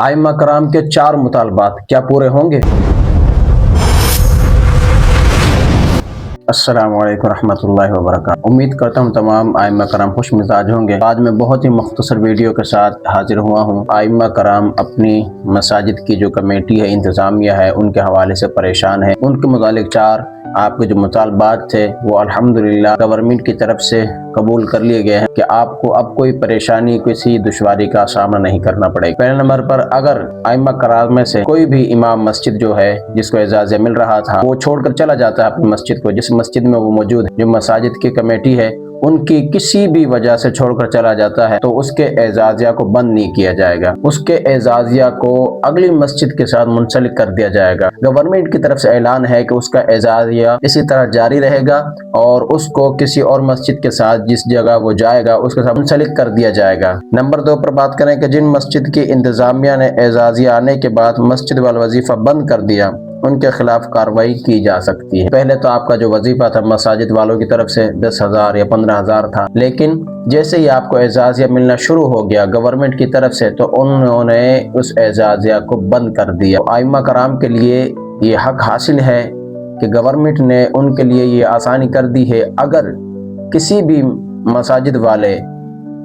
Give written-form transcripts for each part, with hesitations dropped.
आइम्मा कराम के 4 मुतालबात क्या पूरे होंगे? अस्सलाम वालेकुम रहमतुल्लाहि व बरकातहू। उम्मीद करता हूँ तमाम आइम्मा कराम खुश मिजाज होंगे। आज मैं बहुत ही मुख्तसर वीडियो के साथ हाजिर हुआ हूँ। आइम्मा कराम अपनी मसाजिद की जो कमेटी है, इंतज़ामिया है, उनके हवाले से परेशान है। उनके मुतालिक 4 आपके जो मुतालबात थे वो अल्हम्दुलिल्लाह गवर्नमेंट की तरफ से कबूल कर लिए गए हैं कि आपको अब कोई परेशानी, किसी दुश्वारी का सामना नहीं करना पड़ेगा। पहले नंबर पर, अगर आइम्मा कराम में से कोई भी इमाम मस्जिद जो है जिसको एजाज़ मिल रहा था वो छोड़कर चला जाता है अपनी मस्जिद को, जिस मस्जिद में वो मौजूद है, जो मसाजिद की कमेटी है उनकी किसी भी वजह से छोड़कर चला जाता है तो उसके एजाजिया को बंद नहीं किया जाएगा, उसके एजाजिया को अगली मस्जिद के साथ मुंसलिक कर दिया जाएगा। गवर्नमेंट की तरफ से ऐलान है कि उसका एजाजिया इसी तरह जारी रहेगा और उसको किसी और मस्जिद के साथ जिस जगह वो जाएगा उसके साथ मुंसलिक कर दिया जाएगा। नंबर 2 पर बात करें कि जिन मस्जिद की इंतजामिया ने एजाजिया आने के बाद मस्जिद वाल वजीफा बंद कर दिया, उनके खिलाफ कार्रवाई की जा सकती है। पहले तो आपका जो वजीफा था मसाजिद वालों की तरफ से 10,000 या 15,000 था, लेकिन जैसे ही आपको एजाजिया मिलना शुरू हो गया गवर्नमेंट की तरफ से तो उन्होंने उस एजाजिया को बंद कर दिया। तो आइम्मा कराम के लिए ये हक हासिल है कि गवर्नमेंट ने उनके लिए ये आसानी कर दी है। अगर किसी भी मसाजिद वाले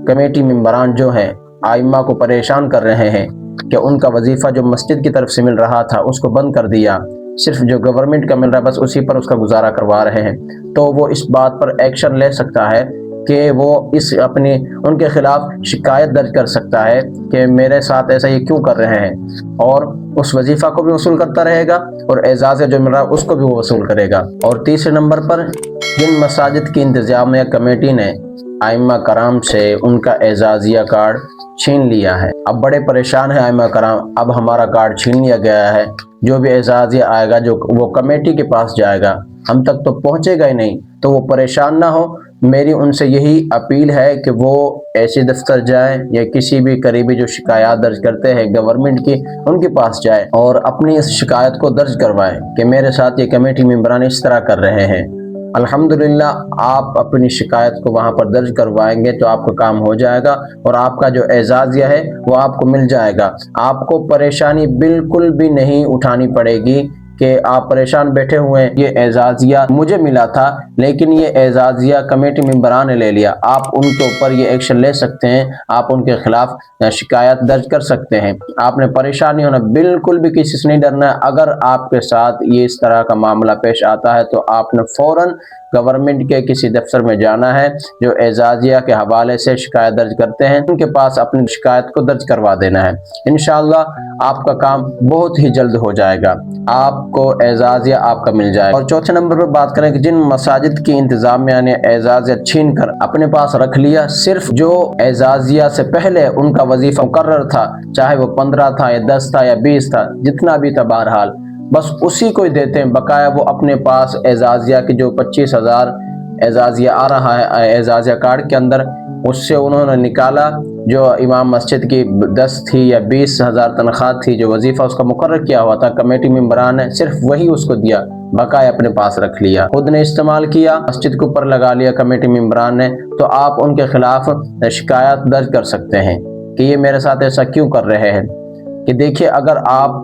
कमेटी मेंबरान जो हैं आइम्मा को परेशान कर रहे हैं कि उनका वजीफ़ा जो मस्जिद की तरफ से मिल रहा था उसको बंद कर दिया, सिर्फ जो गवर्नमेंट का मिल रहा है बस उसी पर उसका गुजारा करवा रहे हैं, तो वो इस बात पर एक्शन ले सकता है कि वो उनके खिलाफ शिकायत दर्ज कर सकता है कि मेरे साथ ऐसा ये क्यों कर रहे हैं, और उस वजीफ़ा को भी वसूल करता रहेगा और एजाज़ जो मिल रहा है उसको भी वो वसूल करेगा। और तीसरे नंबर पर, जिन मसाजिद की इंतजामिया कमेटी ने आइम्मा कराम से उनका एजाजिया कार्ड छीन लिया है, अब बड़े परेशान है आइम्मा कराम, अब हमारा कार्ड छीन लिया गया है, जो भी एजाजिया आएगा जो वो कमेटी के पास जाएगा हम तक तो पहुंचेगा ही नहीं, तो वो परेशान ना हो। मेरी उनसे यही अपील है कि वो ऐसे दफ्तर जाएं या किसी भी करीबी जो शिकायत दर्ज करते हैं गवर्नमेंट की उनके पास जाए और अपनी इस शिकायत को दर्ज करवाएं कि मेरे साथ ये कमेटी मेंबरान इस तरह कर रहे हैं। अल्हम्दुलिल्लाह आप अपनी शिकायत को वहाँ पर दर्ज करवाएंगे तो आपका काम हो जाएगा और आपका जो एजाजिया है वो आपको मिल जाएगा। आपको परेशानी बिल्कुल भी नहीं उठानी पड़ेगी कि आप परेशान बैठे हुए हैं, ये एजाजिया मुझे मिला था लेकिन ये एजाजिया कमेटी मेंबरान ने ले लिया। आप उनके ऊपर ये एक्शन ले सकते हैं, आप उनके खिलाफ शिकायत दर्ज कर सकते हैं। आपने परेशान नहीं होना, बिल्कुल भी किसी से नहीं डरना है। अगर आपके साथ ये इस तरह का मामला पेश आता है तो आपने फौरन गवर्नमेंट के किसी दफ्तर में जाना है जो एजाजिया के हवाले से शिकायत दर्ज करते हैं, उनके पास अपनी शिकायत को दर्ज करवा देना है। इंशाअल्लाह आपका काम बहुत ही जल्द हो जाएगा, आपको एजाजिया आपका मिल जाएगा। और चौथे नंबर पर बात करें कि जिन मसाजिद की इंतजामिया ने एजाजिया छीन कर अपने पास रख लिया, सिर्फ जो एजाजिया से पहले उनका वजीफा मुकर्रर था, चाहे वो 15 था या 10 था या 20 था, जितना भी था, बहरहाल बस उसी को ही देते हैं। बकाया वो अपने पास एजाजिया की जो 25,000 एजाजिया आ रहा है एजाजिया कार्ड के अंदर, उससे उन्होंने निकाला जो इमाम मस्जिद की 10 थी या 20,000 तनख्वाह थी, जो वजीफा उसका मुकर्रर किया हुआ था कमेटी मेंबरान ने, सिर्फ वही उसको दिया, बकाया अपने पास रख लिया, खुद ने इस्तेमाल किया, मस्जिद के ऊपर लगा लिया कमेटी मेंबरान ने। तो आप उनके खिलाफ शिकायत दर्ज कर सकते हैं कि ये मेरे साथ ऐसा क्यों कर रहे हैं। कि देखिए, अगर आप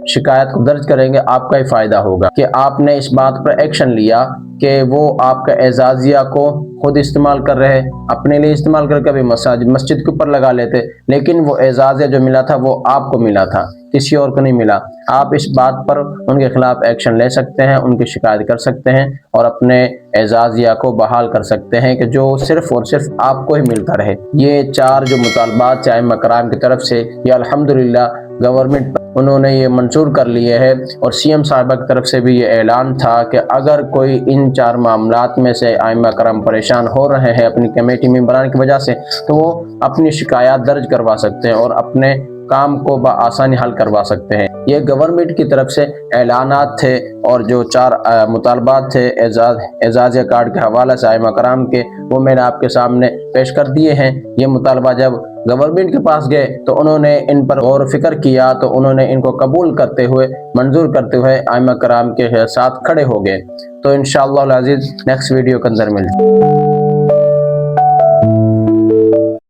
शिकायत को दर्ज करेंगे आपका ही फायदा होगा कि आपने इस बात पर एक्शन लिया कि वो आपका एजाजिया को खुद इस्तेमाल कर रहे हैं, अपने लिए इस्तेमाल करके कभी मस्जिद के ऊपर लगा लेते, लेकिन वो एजाजिया जो मिला था वो आपको मिला था, किसी और को नहीं मिला। आप इस बात पर उनके खिलाफ एक्शन ले सकते हैं, उनकी शिकायत कर सकते हैं और अपने एजाजिया को बहाल कर सकते हैं कि जो सिर्फ और सिर्फ आपको ही मिलता रहे। ये 4 जो मुतालबात आइम्मा कराम की तरफ से, ये अल्हम्दुलिल्लाह गवर्नमेंट उन्होंने ये मंजूर कर लिए है और सीएम साहिबा की तरफ से भी ये ऐलान था कि अगर कोई इन 4 मामलात में से आइम्मा कराम परेशान हो रहे हैं अपनी कमेटी मेंबरान की वजह से, तो वो अपनी शिकायत दर्ज करवा सकते हैं और अपने काम को बआसानी हल करवा सकते हैं। ये गवर्नमेंट की तरफ से ऐलानात थे और जो 4 मुतालबात थे एजाजिया कार्ड के हवाले से आइम्मा कराम के, वो मैंने आपके सामने पेश कर दिए हैं। ये मुतालबा जब गवर्नमेंट के पास गए तो उन्होंने इन पर गौर फिक्र किया, तो उन्होंने इनको कबूल करते हुए, मंजूर करते हुए आइम्मा कराम के साथ खड़े हो गए। तो इंशाअल्लाह अज़ीज़ नेक्स्ट वीडियो के अंदर मिलते हैं।